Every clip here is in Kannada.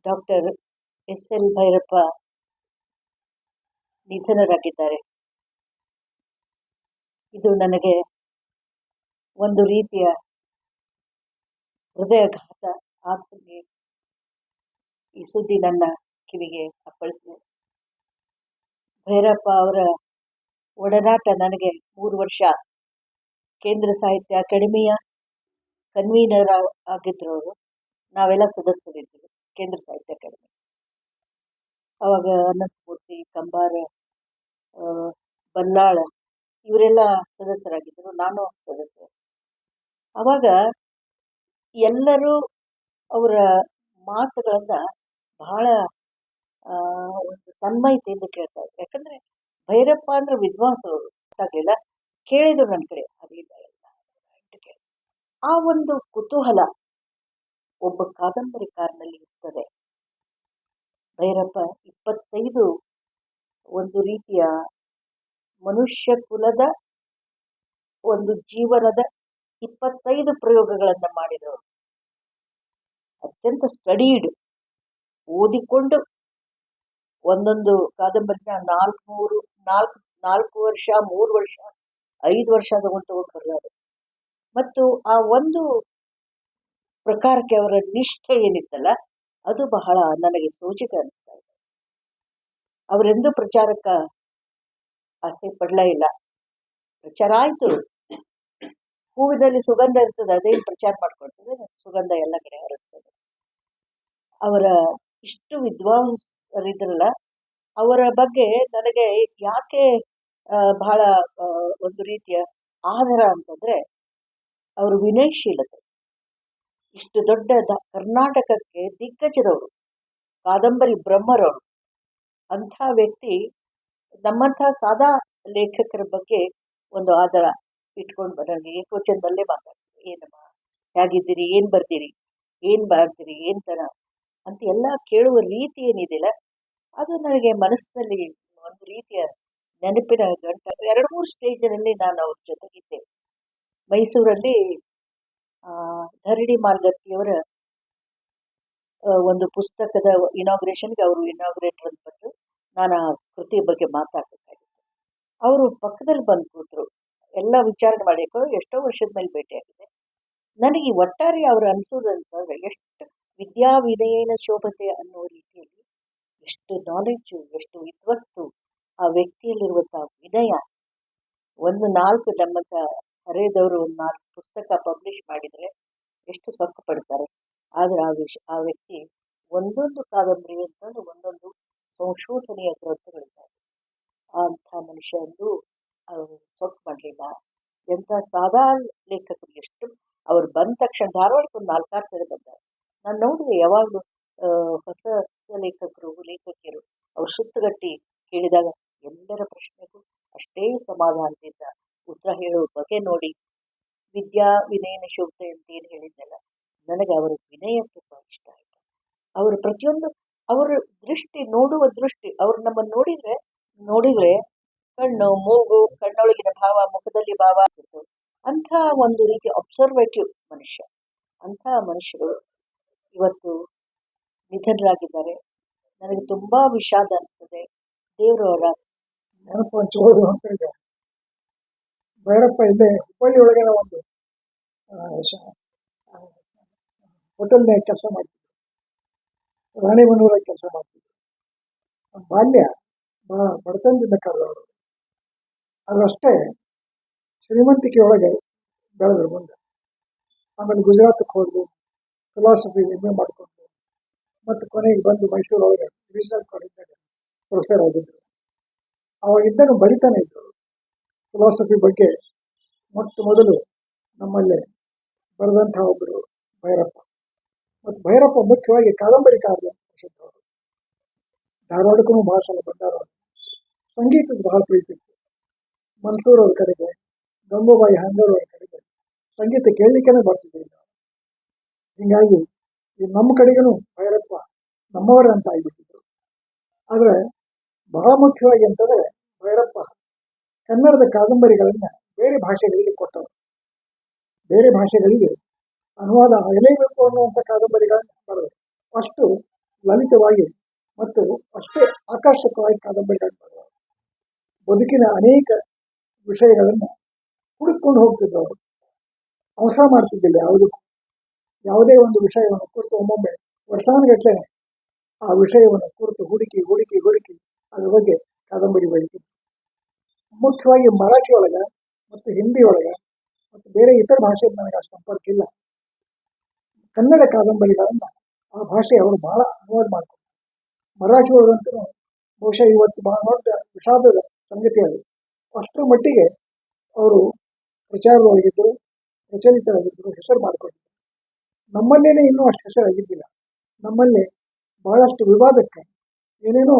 Doctor SL. ಭೈರಪ್ಪ ನಿಧನರಾಗಿದ್ದಾರೆ. ಇದು ನನಗೆ ಒಂದು ರೀತಿಯ ಹೃದಯಘಾತ ಆಗ್ತದೆ. ಈ ಸುದ್ದಿ ನನ್ನ ಕಿವಿಗೆ ಅಪ್ಪಳಿಸಿದೆ. ಭೈರಪ್ಪ ಅವರ ಒಡನಾಟ ನನಗೆ 3 ವರ್ಷ ಕೇಂದ್ರ ಸಾಹಿತ್ಯ ಅಕಾಡೆಮಿಯ ಕನ್ವೀನರ್ ಆಗಿದ್ರು ಅವರು. ನಾವೆಲ್ಲ ಸದಸ್ಯರಿದ್ದೀವಿ ಕೇಂದ್ರ ಸಾಹಿತ್ಯ ಅಕಾಡೆಮಿ. ಅವಾಗ ಅನಂತಮೂರ್ತಿ, ಕಂಬಾರ, ಬಲ್ಲಾಳ ಇವರೆಲ್ಲ ಸದಸ್ಯರಾಗಿದ್ದರು, ನಾನು ಸದಸ್ಯ. ಅವಾಗ ಎಲ್ಲರೂ ಅವರ ಮಾತುಗಳನ್ನ ಬಹಳ ಒಂದು ತನ್ಮಯತೆಯಿಂದ ಕೇಳ್ತಾ ಇದ್ರು. ಯಾಕಂದ್ರೆ ಭೈರಪ್ಪ ಅಂದ್ರೆ ವಿದ್ವಾಂಸರು ಗೊತ್ತಾಗ್ಲಿಲ್ಲ, ಕೇಳಿದ್ರು ನನ್ನ ಕಡೆ ಆಗಲಿಲ್ಲ ಎಲ್ಲ ಆ ಒಂದು ಕುತೂಹಲ ಒಬ್ಬ ಕಾದಂಬರಿಕಾರನಲ್ಲಿ ಇರ್ತದೆ. ಭೈರಪ್ಪ 25 ಒಂದು ರೀತಿಯ ಮನುಷ್ಯ ಕುಲದ ಒಂದು ಜೀವನದ 25 ಪ್ರಯೋಗಗಳನ್ನ ಮಾಡಿದವರು. ಅತ್ಯಂತ ಸ್ಟಡೀಡ್, ಓದಿಕೊಂಡು ಒಂದೊಂದು ಕಾದಂಬರಿನ 4 ವರ್ಷ, 3 ವರ್ಷ, 5 ವರ್ಷ ತಗೊಂಡು ಬರೆದಾರೆ. ಮತ್ತು ಆ ಒಂದು ಪ್ರಕಾರಕ್ಕೆ ಅವರ ನಿಷ್ಠೆ ಏನಿತ್ತಲ್ಲ, ಅದು ಬಹಳ ನನಗೆ ಸೋಜಿಗ ಅನಿಸ್ತಾ ಇದೆ. ಅವರೆಂದೂ ಪ್ರಚಾರಕ್ಕ ಆಸೆ ಪಡಲೇ ಇಲ್ಲ. ಪ್ರಚಾರ ಆಯ್ತು, ಹೂವಿನಲ್ಲಿ ಸುಗಂಧ ಇರ್ತದೆ, ಅದೇನು ಪ್ರಚಾರ ಮಾಡ್ಕೊಳ್ತದೆ, ಸುಗಂಧ ಎಲ್ಲ ಕಡೆ ಹರಡ್ತದೆ. ಅವರ ಇಷ್ಟು ವಿದ್ವಾಂಸರಿದ್ರಲ್ಲ, ಅವರ ಬಗ್ಗೆ ನನಗೆ ಯಾಕೆ ಬಹಳ ಒಂದು ರೀತಿಯ ಆದರ ಅಂತಂದ್ರೆ ಅವರು ವಿನಯಶೀಲತೆ. ಇಷ್ಟು ದೊಡ್ಡ ಕರ್ನಾಟಕಕ್ಕೆ ದಿಗ್ಗಜರವರು, ಕಾದಂಬರಿ ಬ್ರಹ್ಮರವರು. ಅಂಥ ವ್ಯಕ್ತಿ ನಮ್ಮಂಥ ಸಾದಾ ಲೇಖಕರ ಬಗ್ಗೆ ಒಂದು ಆದರ ಇಟ್ಕೊಂಡು ನನಗೆ ಏಕವಚನದಲ್ಲೇ ಮಾತಾಡ್ತೀವಿ. ಏನಮ್ಮ, ಹೇಗಿದ್ದೀರಿ, ಏನು ಬರ್ತೀರಿ, ಏನು ಬರ್ತೀರಿ, ಏನು ಥರ ಅಂತ ಎಲ್ಲ ಕೇಳುವ ರೀತಿ ಏನಿದೆಯಲ್ಲ, ಅದು ನನಗೆ ಮನಸ್ಸಿನಲ್ಲಿ ಒಂದು ರೀತಿಯ ನೆನಪಿನ ಗಂಟ. 2-3 ಸ್ಟೇಜ್ನಲ್ಲಿ ನಾನು ಅವ್ರ ಜೊತೆಗಿದ್ದೆ. ಮೈಸೂರಲ್ಲಿ ಧರಣಿ ಮಾರ್ಗತ್ತಿಯವರ ಒಂದು ಪುಸ್ತಕದ ಇನಾಗ್ರೇಷನ್ಗೆ ಅವರು ಇನಾಗ್ರೇಟರ್ ಅಂತ ಬಂದು ನಾನು ಆ ಕೃತಿಯ ಬಗ್ಗೆ ಮಾತಾಡಬೇಕಾಗಿತ್ತು. ಅವರು ಪಕ್ಕದಲ್ಲಿ ಬಂದು ಕೂತರು. ಎಲ್ಲ ವಿಚಾರಣೆ ಮಾಡಬೇಕು. ಎಷ್ಟೋ ವರ್ಷದ ಮೇಲೆ ಭೇಟಿಯಾಗಿದೆ. ನನಗೆ ಒಟ್ಟಾರೆ ಅವರು ಅನಿಸೋದಂತಂದ್ರೆ ಎಷ್ಟು ವಿದ್ಯಾವಿನಯನ ಶೋಭತೆ ಅನ್ನೋ ರೀತಿಯಲ್ಲಿ ಎಷ್ಟು ನಾಲೆಡ್ಜು, ಎಷ್ಟು ವಿದ್ವತ್ತು ಆ ವ್ಯಕ್ತಿಯಲ್ಲಿರುವಂತಹ ವಿನಯ. 4 ನಮ್ಮಂತ ಹರೇದವರು 4 ಪುಸ್ತಕ ಪಬ್ಲಿಷ್ ಮಾಡಿದರೆ ಎಷ್ಟು ಸೊಕ್ಕ ಪಡ್ತಾರೆ. ಆದ್ರೆ ಆ ವ್ಯಕ್ತಿ ಒಂದೊಂದು ಕಾದಂಬರಿ ಅಂತಂದ್ರೆ ಒಂದೊಂದು ಸಂಶೋಧನೆಯ ಗ್ರಂಥಗಳಿದ್ದಾರೆ. ಅಂಥ ಮನುಷ್ಯ ಅಂದು ಅವರು ಸೊಕ್ಕ ಮಾಡಲಿಲ್ಲ. ಎಂಥ ಸಾದಾ ಲೇಖಕರು, ಎಷ್ಟು ಅವ್ರು ಬಂದ ತಕ್ಷಣ ಧಾರವಾಡಕ್ಕೆ ಒಂದು 4-6 ಸಲ ಬಂದ್ದಾರೆ. ನಾನು ನೋಡಿದೆ, ಯಾವಾಗಲೂ ಹೊಸ ಲೇಖಕಿಯರು ಅವ್ರ ಸುತ್ತಗಟ್ಟಿ ಕೇಳಿದಾಗ ಎಲ್ಲರ ಪ್ರಶ್ನೆಗೂ ಅಷ್ಟೇ ಸಮಾಧಾನದಿಂದ ಉತ್ತರ ಹೇಳುವ ಬಗೆ ನೋಡಿ, ವಿದ್ಯಾ ವಿನಯನ ಶೋಭತೆ ಅಂತ ಏನು ಹೇಳಿದ್ನಲ್ಲ, ನನಗೆ ಅವರ ವಿನಯ ತುಂಬ ಇಷ್ಟ ಆಯ್ತು. ಅವರು ಪ್ರತಿಯೊಂದು ಅವರ ದೃಷ್ಟಿ, ನೋಡುವ ದೃಷ್ಟಿ, ಅವ್ರು ನಮ್ಮನ್ನು ನೋಡಿದ್ರೆ ಕಣ್ಣು, ಮೂಗು, ಕಣ್ಣೊಳಗಿನ ಭಾವ, ಮುಖದಲ್ಲಿ ಭಾವ ಆಗ್ತಿತ್ತು. ಅಂಥ ಒಂದು ರೀತಿ ಅಬ್ಸರ್ವೇಟಿವ್ ಮನುಷ್ಯ. ಅಂಥ ಮನುಷ್ಯರು ಇವತ್ತು ನಿಧನರಾಗಿದ್ದಾರೆ. ನನಗೆ ತುಂಬಾ ವಿಷಾದ ಅನಿಸ್ತದೆ. ದೇವರವರ ನೆನಪು ಹಂಚ್ಬೋದು ಅಂತ ಇದೆ. ಭೈರಪ್ಪ ಇಲ್ಲೇ ಹುಬ್ಬಳ್ಳಿ ಒಳಗಿನ ಒಂದು ಹೋಟೆಲ್ನಾಗ ಕೆಲಸ ಮಾಡ್ತಿದ್ರು, ರಾಣಿಬೆನ್ನೂರಾಗ ಕೆಲಸ ಮಾಡ್ತಿದ್ರು. ಬಾಲ್ಯ ಬಡತನದಿಂದ ಕರೆದವರು. ಅದಷ್ಟೇ ಶ್ರೀಮಂತಿಕೆ ಒಳಗೆ ಬೆಳೆದ್ರು ಮುಂದೆ. ಆಮೇಲೆ ಗುಜರಾತಕ್ಕೆ ಹೋದ್ರು, ಫಿಲಾಸಫಿ MA ಮಾಡಿಕೊಂಡು, ಮತ್ತು ಕೊನೆಗೆ ಬಂದು ಮೈಸೂರೊಳಗೆ ರಿಸರ್ಚ್ ಕಾಲೇಜ್ನಾಗ ಪ್ರೊಫೆಸರ್ ಆಗಿದ್ರು. ಅವಾಗಿದ್ದಾಗ ಬರಿತಾನೆ ಇದ್ರು ಫಿಲಾಸಫಿ ಬಗ್ಗೆ. ಮೊದಲು ನಮ್ಮಲ್ಲಿ ಬರೆದಂತಹ ಒಬ್ಬರು ಭೈರಪ್ಪ. ಮತ್ತು ಭೈರಪ್ಪ ಮುಖ್ಯವಾಗಿ ಕಾದಂಬರಿಕಾರರು ಪ್ರಸಿದ್ಧವರು. ಧಾರವಾಡಕ್ಕೂ ಬಹಳ ಸಲ ಬಂದಾರ. ಸಂಗೀತದ ಬಹಳ ಪ್ರೀತಿ ಇತ್ತು. ಮನ್ಸೂರ್ ಅವ್ರ ಕಡೆಗೆ, ಗಂಗೂಬಾಯಿ ಹಾಂದೂರ್ ಅವ್ರ ಕಡೆಗೆ ಸಂಗೀತ ಕೇಳಲಿಕ್ಕೇನೆ ಬರ್ತಿದ್ದಿಲ್ಲ. ಹೀಗಾಗಿ ಈ ನಮ್ಮ ಕಡೆಗೂ ಭೈರಪ್ಪ ನಮ್ಮವರೇ ಅಂತ ಆಗಿಬಿಟ್ಟಿದ್ರು. ಆದರೆ ಬಹಳ ಮುಖ್ಯವಾಗಿ ಅಂತಂದ್ರೆ ಭೈರಪ್ಪ ಕನ್ನಡದ ಕಾದಂಬರಿಗಳನ್ನ ಬೇರೆ ಭಾಷೆಗಳಿಗೆ ಕೊಟ್ಟವರು. ಬೇರೆ ಭಾಷೆಗಳಿಗೆ ಅನುವಾದ ಆಗಲೇಬೇಕು ಅನ್ನುವಂಥ ಕಾದಂಬರಿಗಳನ್ನ ಬರೆದರು. ಅಷ್ಟು ಲಲಿತವಾಗಿ ಮತ್ತು ಅಷ್ಟೇ ಆಕರ್ಷಕವಾಗಿ ಕಾದಂಬರಿಗಳನ್ನು ಬರೆದವರು. ಬದುಕಿನ ಅನೇಕ ವಿಷಯಗಳನ್ನು ಹುಡುಕೊಂಡು ಹೋಗ್ತಿದ್ರು ಅವರು. ಅವಸರ ಮಾಡ್ತಿದ್ದಿಲ್ಲ ಯಾವುದಕ್ಕೂ. ಯಾವುದೇ ಒಂದು ವಿಷಯವನ್ನು ಕುರಿತು ಒಮ್ಮೊಮ್ಮೆ ವರ್ಷಾನುಗಟ್ಟಲೆ ಆ ವಿಷಯವನ್ನು ಕುರಿತು ಹುಡುಕಿ ಹುಡುಕಿ ಹುಡುಕಿ ಅದ್ರ ಬಗ್ಗೆ ಕಾದಂಬರಿ ಬರೀತಿದ್ರು. ಮುಖ್ಯವಾಗಿ ಮರಾಠಿ ಒಳಗ ಮತ್ತು ಹಿಂದಿ ಒಳಗ ಮತ್ತು ಬೇರೆ ಇತರ ಭಾಷೆ ನನಗೆ ಅಷ್ಟು ಸಂಪರ್ಕ ಇಲ್ಲ. ಕನ್ನಡ ಕಾದಂಬರಿಗಳನ್ನ ಆ ಭಾಷೆ ಅವರು ಬಹಳ ಅನುವಾದ ಮಾಡ್ತಾರೆ. ಮರಾಠಿ ಒಳಗಂತೂ ಬಹುಶಃ ಇವತ್ತು ಬಹಳ ದೊಡ್ಡ ವಿಷಾದದ ಸಂಗತಿ ಅದು. ಅಷ್ಟರ ಮಟ್ಟಿಗೆ ಅವರು ಪ್ರಚಾರದೊಳಗಿದ್ದರು, ಪ್ರಚಲಿತರಾಗಿದ್ದರು, ಹೆಸರು ಮಾಡಿಕೊಂಡಿದ್ದರು. ನಮ್ಮಲ್ಲೇನೆ ಇನ್ನೂ ಅಷ್ಟು ಹೆಸರಾಗಿದ್ದಿಲ್ಲ. ನಮ್ಮಲ್ಲಿ ಬಹಳಷ್ಟು ವಿವಾದಕ್ಕೆ ಏನೇನೋ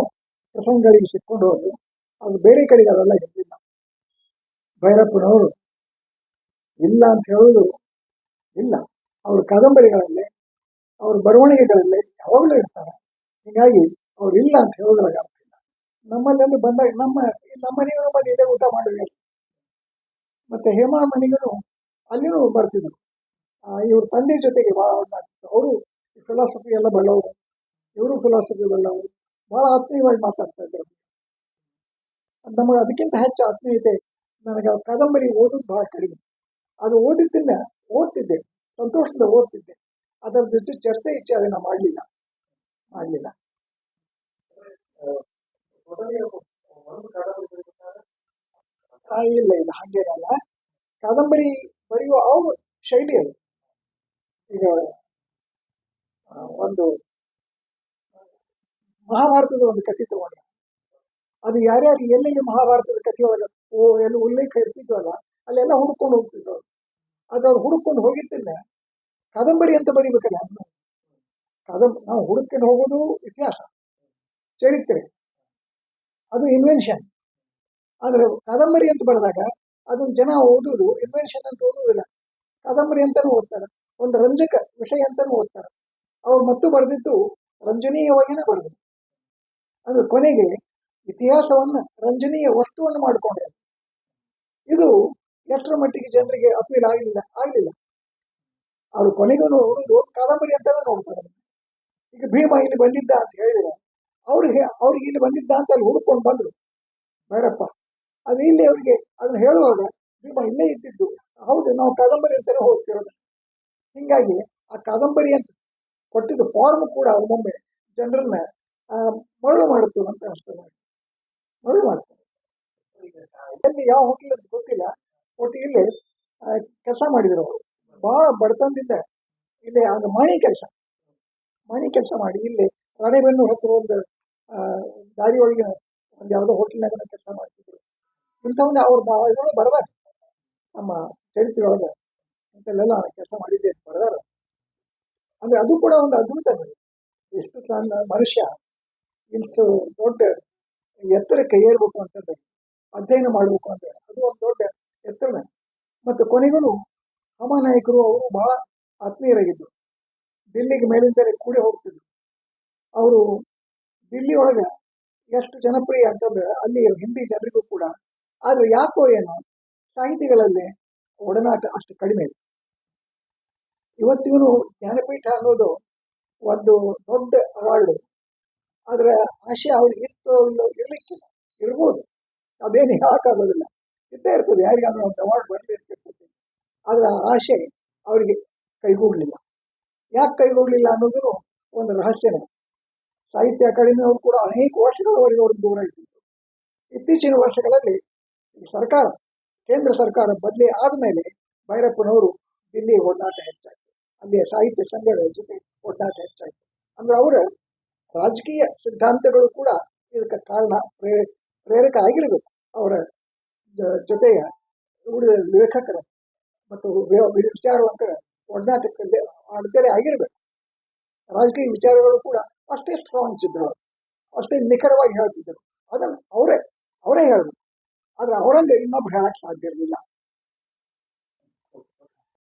ಪ್ರಸಂಗಗಳಿಗೆ ಸಿಕ್ಕೊಂಡು ಹೋದ್ರು. ಅದು ಬೇರೆ ಕಡೆಗೆ ಅವೆಲ್ಲ ಇರಲಿಲ್ಲ. ಭೈರಪ್ಪನವರು ಇಲ್ಲ ಅಂತ ಹೇಳೋದು ಇಲ್ಲ. ಅವ್ರ ಕಾದಂಬರಿಗಳಲ್ಲಿ, ಅವ್ರ ಬರವಣಿಗೆಗಳಲ್ಲಿ ಯಾವಾಗಲೂ ಇರ್ತಾರೆ. ಹೀಗಾಗಿ ಅವ್ರು ಇಲ್ಲ ಅಂತ ಹೇಳೋದ್ರಾಗ ಆಗ್ತಿಲ್ಲ. ನಮ್ಮಲ್ಲೆಲ್ಲ ಬಂದಾಗ ನಮ್ಮ ಮನೆಯವರು ಬಂದು ಇಲ್ಲೇ ಊಟ ಮಾಡಿದ್ರು. ಮತ್ತೆ ಹೇಮಾ ಮನೆಗೂ ಅಲ್ಲಿನೂ ಬರ್ತಿದ್ರು. ಇವ್ರ ತಂದೆ ಜೊತೆಗೆ ಬಹಳ ಮಾಡ್ತಿದ್ರು. ಅವರು ಫಿಲಾಸಫಿ ಎಲ್ಲ ಬಳ್ಳವರು, ಇವರು ಫಿಲಾಸಫಿ ಬಳ್ಳವರು, ಬಹಳ ಆತ್ಮೀಯವಾಗಿ ಮಾತಾಡ್ತಾ ಇದ್ರು. ನಮಗೆ ಅದಕ್ಕಿಂತ ಹೆಚ್ಚು ಆತ್ಮೀಯತೆ ನನಗೆ ಕಾದಂಬರಿ ಓದೋದು ಬಹಳ ಕಡಿಮೆ. ಅದು ಓದಿದ್ದನ್ನ ಓದ್ತಿದ್ದೆ, ಸಂತೋಷದಿಂದ ಓದ್ತಿದ್ದೆ. ಅದರ ಜೊತೆ ಚರ್ಚೆ ವಿಚಾರ ಮಾಡಲಿಲ್ಲ. ಇಲ್ಲ ಹಾಗೇನಲ್ಲ. ಕಾದಂಬರಿ ಬರೆಯುವ ಅವ್ರ ಶೈಲಿ ಅದು. ಈಗ ಒಂದು ಮಹಾಭಾರತದ ಒಂದು ಕಥೆ ತಗೊಂಡ್ರೆ, ಅದು ಯಾರ್ಯಾರು ಎಲ್ಲೆಲ್ಲಿ ಮಹಾಭಾರತದ ಕಥೆ ಒಳಗೆ ಎಲ್ಲ ಉಲ್ಲೇಖ ಇರ್ತಿದ್ವಲ್ಲ, ಅಲ್ಲೆಲ್ಲ ಹುಡ್ಕೊಂಡು ಹೋಗ್ತಿದ್ವು. ಅದು ಹುಡುಕೊಂಡು ಹೋಗಿದ್ದನ್ನ ಕಾದಂಬರಿ ಅಂತ ಬರೀಬೇಕಲ್ಲ. ನಾವು ಹುಡುಕೊಂಡು ಹೋಗೋದು ಇತಿಹಾಸ, ಚರಿತ್ರೆ, ಅದು ಇನ್ವೆನ್ಷನ್. ಆದ್ರೆ ಕಾದಂಬರಿ ಅಂತ ಬರೆದಾಗ ಅದನ್ನ ಜನ ಓದುದು ಇನ್ವೆನ್ಷನ್ ಅಂತ ಓದುವುದಿಲ್ಲ, ಕಾದಂಬರಿ ಅಂತಾನು ಓದ್ತಾರೆ, ಒಂದು ರಂಜಕ ವಿಷಯ ಅಂತಾನು ಓದ್ತಾರೆ. ಅವ್ರು ಮತ್ತು ಬರೆದಿದ್ದು ರಂಜನೀಯವಾಗಿನೇ ಬರೆದ್ರು. ಅದು ಕೊನೆಗೆ ಇತಿಹಾಸವನ್ನ ರಂಜನೀಯ ವಸ್ತುವನ್ನು ಮಾಡಿಕೊಂಡ್ರೆ ಇದು ಎಷ್ಟರ ಮಟ್ಟಿಗೆ ಜನರಿಗೆ ಅಪೀಲ್ ಆಗಲಿಲ್ಲ. ಅವರು ಕೊನೆಗೂ ನೋಡುವುದು ಕಾದಂಬರಿ ಅಂತಾನೆ ನೋಡ್ತಾರೆ. ಈಗ ಭೀಮ ಇಲ್ಲಿ ಬಂದಿದ್ದ ಅಂತ ಹೇಳಿದ್ರೆ ಅವ್ರಿಗೆ ಇಲ್ಲಿ ಬಂದಿದ್ದ ಅಂತ ಅಲ್ಲಿ ಹುಡ್ಕೊಂಡು ಬಂದ್ರು ಬೇಡಪ್ಪ. ಅದು ಇಲ್ಲಿ ಅವ್ರಿಗೆ ಅದನ್ನ ಹೇಳುವಾಗ ಭೀಮ ಇಲ್ಲೇ ಇದ್ದಿದ್ದು, ಹೌದು ನಾವು ಕಾದಂಬರಿ ಅಂತಾನೆ ಹೋಗ್ತಿರೋದು. ಹಿಂಗಾಗಿ ಆ ಕಾದಂಬರಿ ಅಂತ ಕೊಟ್ಟಿದ್ದು ಫಾರ್ಮ್ ಕೂಡ ಒಮ್ಮೊಮ್ಮೆ ಜನರನ್ನ ಮರಳು ಮಾಡುತ್ತೆ ಅಂತ ಅನಿಸ್ತದೆ. ಮರಳು ಮಾಡ್ತಾರೆ. ಎಲ್ಲಿ ಯಾವ ಹೋಟೆಲ್ ಅಂತ ಗೊತ್ತಿಲ್ಲ, ಒಟ್ಟು ಇಲ್ಲಿ ಕೆಲಸ ಮಾಡಿದ್ರು ಅವರು. ಬಹಳ ಬಡತನದಿಂದ ಇಲ್ಲಿ ಆಗ ಮಾಣಿ ಕೆಲಸ ಮಾಡಿ ಇಲ್ಲಿ ರಾಣೆಬೆನ್ನೂರು ಹತ್ತಿರ ಒಂದು ದಾರಿ ಒಳಗಿನ ಒಂದು ಯಾವುದೋ ಹೋಟೆಲ್ನಾಗ ಕೆಲಸ ಮಾಡ್ತಿದ್ರು. ಇಂಥವನ್ನ ಅವ್ರು ಇದರೊಳಗೆ ಬರದಾರ, ನಮ್ಮ ಚರಿತ್ರೆ ಒಳಗೆ ಇಂಥಲ್ಲೆಲ್ಲ ಕೆಲಸ ಮಾಡಿದ್ದೆ ಅಂತ ಬರದಾರ. ಅಂದ್ರೆ ಅದು ಕೂಡ ಒಂದು ಅದ್ಭುತ. ಎಷ್ಟು ಸಣ್ಣ ಮನುಷ್ಯ ಇಷ್ಟು ದೊಡ್ಡ ಎತ್ತರಕ್ಕೆ ಏರ್ಬೇಕು ಅಂತಂದ್ರೆ, ಅಧ್ಯಯನ ಮಾಡಬೇಕು ಅಂದ್ರೆ ಅದು ಒಂದು ದೊಡ್ಡ ಎತ್ತರ. ಮತ್ತು ಕೊನೆಗೂ ಹಮಾನಾಯಕರು ಅವರು ಬಹಳ ಆತ್ಮೀಯರಾಗಿದ್ದರು. ದಿಲ್ಲಿಗೆ ಮೇಲಿಂದಲೇ ಕೂಡಿ ಹೋಗ್ತಿದ್ರು. ಅವರು ದಿಲ್ಲಿ ಒಳಗೆ ಎಷ್ಟು ಜನಪ್ರಿಯ ಅಂತಂದ್ರೆ ಅಲ್ಲಿ ಹಿಂದಿ ಜನರಿಗೂ ಕೂಡ. ಆದ್ರೆ ಯಾಕೋ ಏನೋ ಸಾಹಿತಿಗಳಲ್ಲಿ ಒಡನಾಟ ಅಷ್ಟು ಕಡಿಮೆ ಇದೆ. ಇವತ್ತಿಗೂ ಜ್ಞಾನಪೀಠ ಅನ್ನೋದು ಒಂದು ದೊಡ್ಡ ಅವಾರ್ಡು. ಆದ್ರ ಆಶೆ ಅವ್ರಿಗೆ ಇರ್ಲಿಕ್ಕಿಲ್ಲ, ಇರ್ಬೋದು, ಅದೇನು ಹೇಳಕ್ಕಾಗೋದಿಲ್ಲ, ಇದ್ದೇ ಇರ್ತದೆ. ಯಾರಿಗಾದ್ರೂ ಒಂದು ಅವಾರ್ಡ್ ಬರ್ತಿರ್ತದೆ. ಆದ್ರೆ ಆ ಆಶೆ ಅವರಿಗೆ ಕೈಗೂಡ್ಲಿಲ್ಲ. ಯಾಕೆ ಕೈಗೂಡ್ಲಿಲ್ಲ ಅನ್ನೋದು ಒಂದು ರಹಸ್ಯನೇ. ಸಾಹಿತ್ಯ ಅಕಾಡೆಮಿ ಅವರು ಕೂಡ ಅನೇಕ ವರ್ಷಗಳವರೆಗೆ ಅವ್ರಿಗೆ ದೂರ ಇಟ್ಟಿದ್ರು. ಇತ್ತೀಚಿನ ವರ್ಷಗಳಲ್ಲಿ ಸರ್ಕಾರ, ಕೇಂದ್ರ ಸರ್ಕಾರ ಬದಲಿ ಆದ್ಮೇಲೆ ಭೈರಪ್ಪನವರು ದಿಲ್ಲಿ ಒಡನಾಟ ಹೆಚ್ಚಾಯಿತು. ಅಲ್ಲಿಯ ಸಾಹಿತ್ಯ ಸಂಘಗಳ ಜೊತೆ ಒಡನಾಟ ಹೆಚ್ಚಾಯಿತು. ಅಂದ್ರೆ ಅವರ ರಾಜಕೀಯ ಸಿದ್ಧಾಂತಗಳು ಕೂಡ ಇದಕ್ಕೆ ಕಾರಣ, ಪ್ರೇರಕ ಆಗಿರಬೇಕು. ಅವರ ಜೊತೆಯ ಉಳಿದ ಲೇಖಕರ ಮತ್ತು ವಿಚಾರವಂತರ ಒಡನಾಟಕ್ಕೆ ಅಡೆತಡೆ ಆಗಿರಬೇಕು. ರಾಜಕೀಯ ವಿಚಾರಗಳು ಕೂಡ ಅಷ್ಟೇ ಸ್ಟ್ರಾಂಗ್ ಇದ್ರು, ಅಷ್ಟೇ ನಿಖರವಾಗಿ ಹೇಳ್ತಿದ್ದರು. ಅದನ್ನು ಅವರೇ ಹೇಳಬೇಕು. ಆದ್ರೆ ಅವರಂಗೆ ಇನ್ನೊಬ್ರು ಹೇಳಕ್ ಸಾಧ್ಯ ಇರಲಿಲ್ಲ.